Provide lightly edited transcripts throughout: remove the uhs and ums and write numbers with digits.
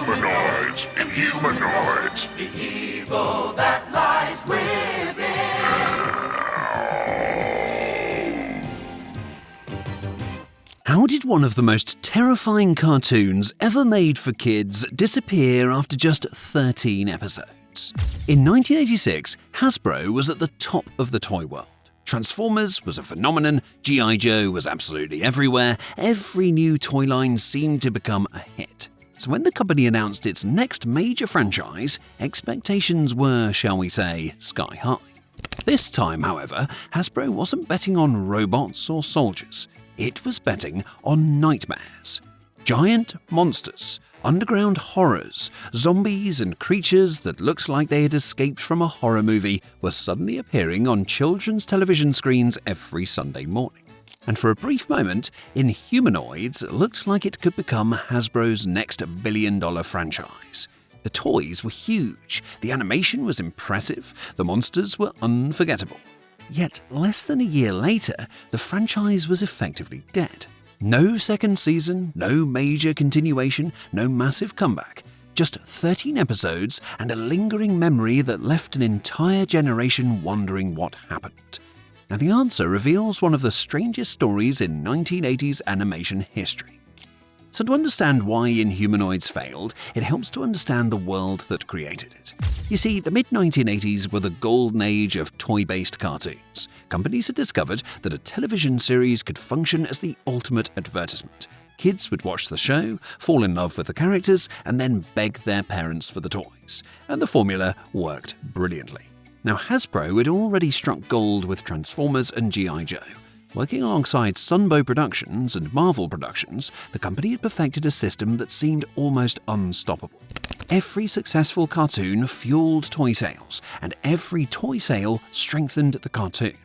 Inhumanoids! Inhumanoids! The evil that lies within. How did one of the most terrifying cartoons ever made for kids disappear after just 13 episodes? In 1986, Hasbro was at the top of the toy world. Transformers was a phenomenon, G.I. Joe was absolutely everywhere, every new toy line seemed to become a hit. So when the company announced its next major franchise, expectations were, shall we say, sky high. This time, however, Hasbro wasn't betting on robots or soldiers. It was betting on nightmares. Giant monsters, underground horrors, zombies and creatures that looked like they had escaped from a horror movie were suddenly appearing on children's television screens every Sunday morning. And for a brief moment, Inhumanoids looked like it could become Hasbro's next billion-dollar franchise. The toys were huge, the animation was impressive, the monsters were unforgettable. Yet, less than a year later, the franchise was effectively dead. No second season, no major continuation, no massive comeback. Just 13 episodes and a lingering memory that left an entire generation wondering what happened. Now, the answer reveals one of the strangest stories in 1980s animation history. So to understand why Inhumanoids failed, it helps to understand the world that created it. You see, the mid-1980s were the golden age of toy-based cartoons. Companies had discovered that a television series could function as the ultimate advertisement. Kids would watch the show, fall in love with the characters, and then beg their parents for the toys. And the formula worked brilliantly. Now, Hasbro had already struck gold with Transformers and G.I. Joe. Working alongside Sunbow Productions and Marvel Productions, the company had perfected a system that seemed almost unstoppable. Every successful cartoon fueled toy sales, and every toy sale strengthened the cartoon.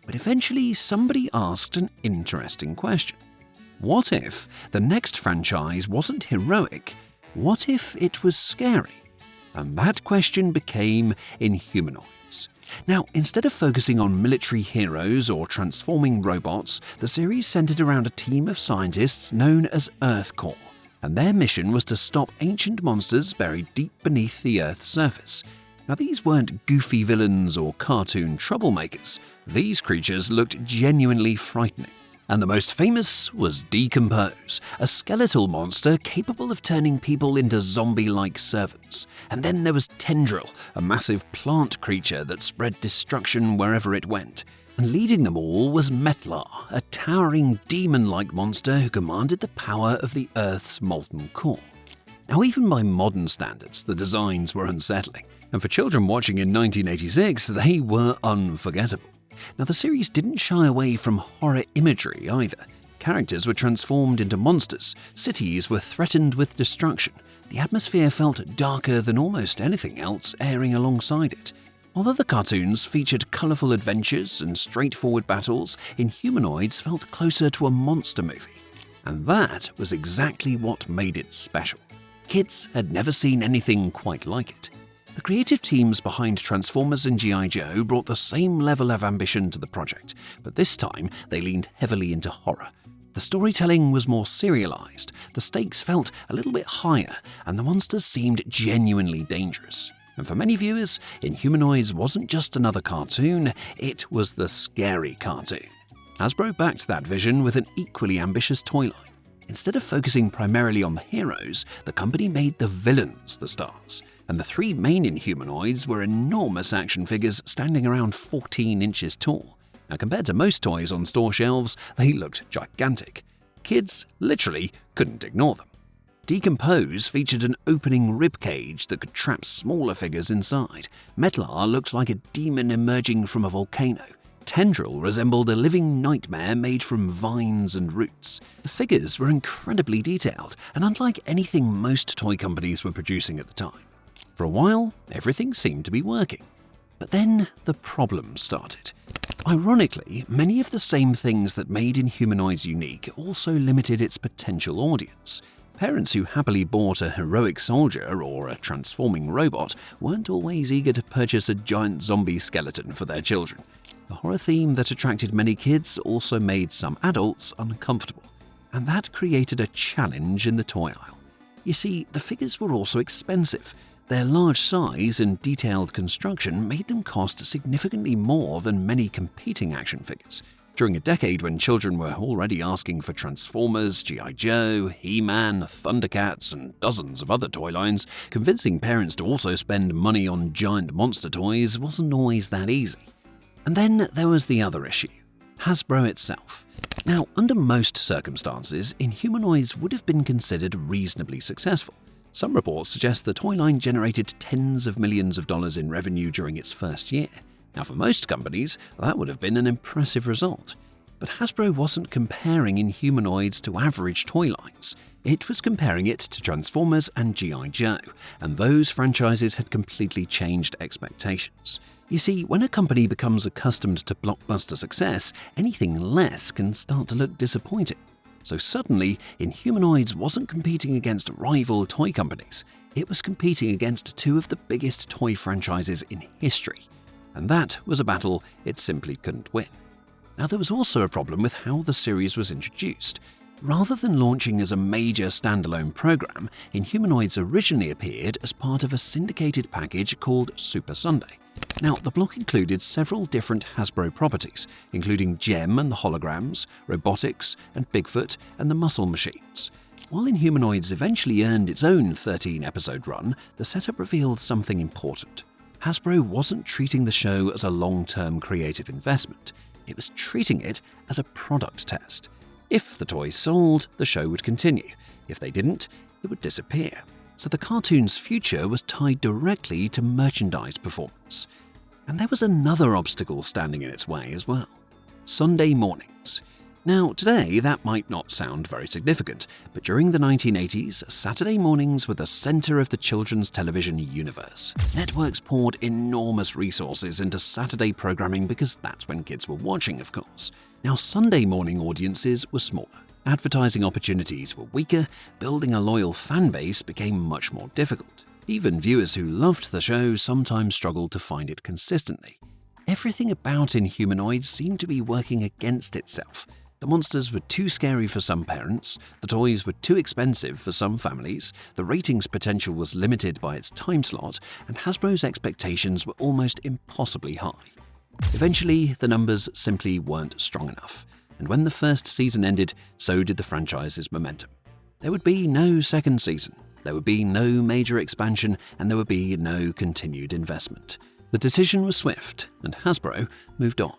But eventually, somebody asked an interesting question. What if the next franchise wasn't heroic? What if it was scary? And that question became Inhumanoids. Now, instead of focusing on military heroes or transforming robots, the series centered around a team of scientists known as Earth Corps, and their mission was to stop ancient monsters buried deep beneath the Earth's surface. Now, these weren't goofy villains or cartoon troublemakers. These creatures looked genuinely frightening. And the most famous was Decompose, a skeletal monster capable of turning people into zombie-like servants. And then there was Tendril, a massive plant creature that spread destruction wherever it went. And leading them all was Metlar, a towering demon-like monster who commanded the power of the Earth's molten core. Now, even by modern standards, the designs were unsettling. And for children watching in 1986, they were unforgettable. Now, the series didn't shy away from horror imagery either. Characters were transformed into monsters, cities were threatened with destruction, the atmosphere felt darker than almost anything else airing alongside it. Although the cartoons featured colourful adventures and straightforward battles, Inhumanoids felt closer to a monster movie. And that was exactly what made it special. Kids had never seen anything quite like it. The creative teams behind Transformers and G.I. Joe brought the same level of ambition to the project, but this time they leaned heavily into horror. The storytelling was more serialized, the stakes felt a little bit higher, and the monsters seemed genuinely dangerous. And for many viewers, Inhumanoids wasn't just another cartoon, it was the scary cartoon. Hasbro backed that vision with an equally ambitious toy line. Instead of focusing primarily on the heroes, the company made the villains the stars. And the three main Inhumanoids were enormous action figures standing around 14 inches tall. Now, compared to most toys on store shelves, they looked gigantic. Kids literally couldn't ignore them. Decompose featured an opening rib cage that could trap smaller figures inside. Metlar looked like a demon emerging from a volcano. Tendril resembled a living nightmare made from vines and roots. The figures were incredibly detailed and unlike anything most toy companies were producing at the time. For a while, everything seemed to be working. But then the problems started. Ironically, many of the same things that made Inhumanoids unique also limited its potential audience. Parents who happily bought a heroic soldier or a transforming robot weren't always eager to purchase a giant zombie skeleton for their children. The horror theme that attracted many kids also made some adults uncomfortable. And that created a challenge in the toy aisle. You see, the figures were also expensive. Their large size and detailed construction made them cost significantly more than many competing action figures. During a decade when children were already asking for Transformers, G.I. Joe, He-Man, Thundercats, and dozens of other toy lines, convincing parents to also spend money on giant monster toys wasn't always that easy. And then there was the other issue: Hasbro itself. Now, under most circumstances, Inhumanoids would have been considered reasonably successful. Some reports suggest the toy line generated tens of millions of dollars in revenue during its first year. Now, for most companies, that would have been an impressive result. But Hasbro wasn't comparing Inhumanoids to average toy lines. It was comparing it to Transformers and G.I. Joe, and those franchises had completely changed expectations. You see, when a company becomes accustomed to blockbuster success, anything less can start to look disappointing. So suddenly, Inhumanoids wasn't competing against rival toy companies. It was competing against two of the biggest toy franchises in history. And that was a battle it simply couldn't win. Now, there was also a problem with how the series was introduced. Rather than launching as a major standalone program, Inhumanoids originally appeared as part of a syndicated package called Super Sunday. Now, the block included several different Hasbro properties, including Gem and the Holograms, Robotics, and Bigfoot and the Muscle Machines. While Inhumanoids eventually earned its own 13-episode run, the setup revealed something important. Hasbro wasn't treating the show as a long-term creative investment. It was treating it as a product test. If the toys sold, the show would continue. If they didn't, it would disappear. So the cartoon's future was tied directly to merchandise performance. And there was another obstacle standing in its way as well: Sunday mornings. Now, today that might not sound very significant, but during the 1980s, Saturday mornings were the center of the children's television universe. Networks poured enormous resources into Saturday programming because that's when kids were watching, of course. Now, Sunday morning audiences were smaller. Advertising opportunities were weaker, building a loyal fan base became much more difficult. Even viewers who loved the show sometimes struggled to find it consistently. Everything about Inhumanoids seemed to be working against itself. The monsters were too scary for some parents, the toys were too expensive for some families, the ratings potential was limited by its time slot, and Hasbro's expectations were almost impossibly high. Eventually, the numbers simply weren't strong enough, and when the first season ended, so did the franchise's momentum. There would be no second season, there would be no major expansion, and there would be no continued investment. The decision was swift, and Hasbro moved on.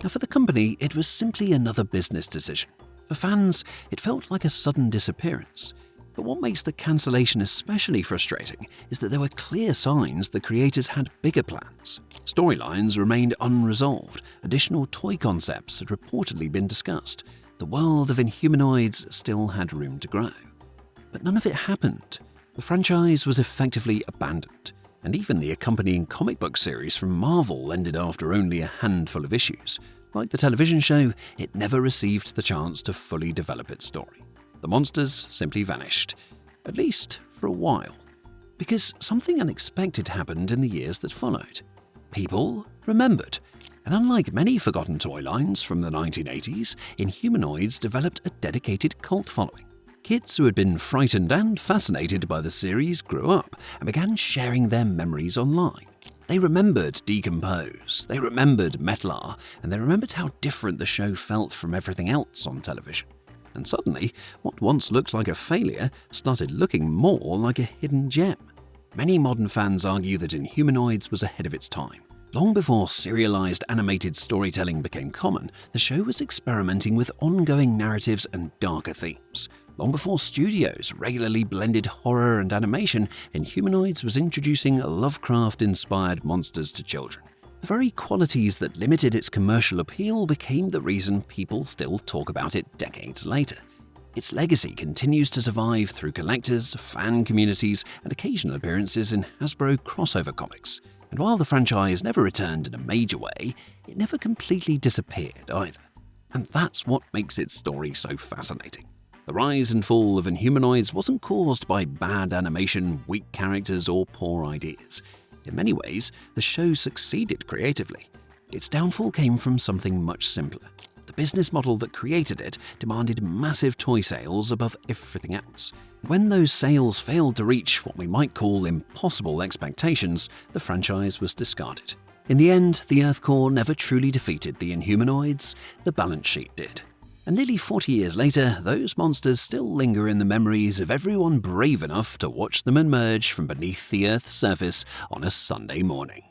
Now, for the company, it was simply another business decision. For fans, it felt like a sudden disappearance. But what makes the cancellation especially frustrating is that there were clear signs the creators had bigger plans. Storylines remained unresolved, additional toy concepts had reportedly been discussed. The world of Inhumanoids still had room to grow. But none of it happened. The franchise was effectively abandoned, and even the accompanying comic book series from Marvel ended after only a handful of issues. Like the television show, it never received the chance to fully develop its story. The monsters simply vanished, at least for a while, because something unexpected happened in the years that followed. People remembered, and unlike many forgotten toy lines from the 1980s, Inhumanoids developed a dedicated cult following. Kids who had been frightened and fascinated by the series grew up and began sharing their memories online. They remembered Decompose, they remembered Metlar, and they remembered how different the show felt from everything else on television. And suddenly, what once looked like a failure started looking more like a hidden gem. Many modern fans argue that Inhumanoids was ahead of its time. Long before serialized animated storytelling became common, the show was experimenting with ongoing narratives and darker themes. Long before studios regularly blended horror and animation, Inhumanoids was introducing Lovecraft-inspired monsters to children. The very qualities that limited its commercial appeal became the reason people still talk about it decades later. Its legacy continues to survive through collectors, fan communities, and occasional appearances in Hasbro crossover comics. And while the franchise never returned in a major way, it never completely disappeared either. And that's what makes its story so fascinating. The rise and fall of Inhumanoids wasn't caused by bad animation, weak characters, or poor ideas. In many ways, the show succeeded creatively. Its downfall came from something much simpler: the business model that created it demanded massive toy sales above everything else. When those sales failed to reach what we might call impossible expectations, the franchise was discarded. In the end, the Earth Corps never truly defeated the Inhumanoids, the balance sheet did. And nearly 40 years later, those monsters still linger in the memories of everyone brave enough to watch them emerge from beneath the Earth's surface on a Sunday morning.